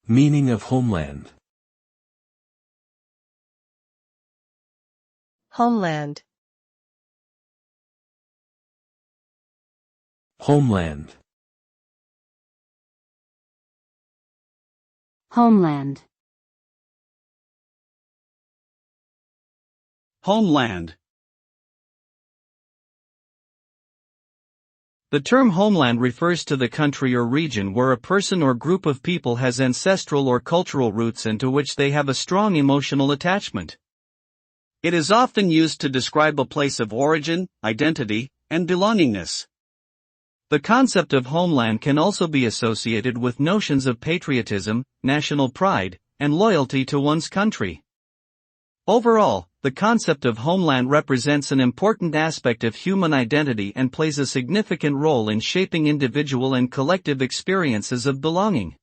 Meaning of homeland. Homeland. Homeland. Homeland. Homeland. The term homeland refers to the country or region where a person or group of people has ancestral or cultural roots and to which they have a strong emotional attachment. It is often used to describe a place of origin, identity, and belongingness. The concept of homeland can also be associated with notions of patriotism, national pride, and loyalty to one's country. Overall, the concept of homeland represents an important aspect of human identity and plays a significant role in shaping individual and collective experiences of belonging.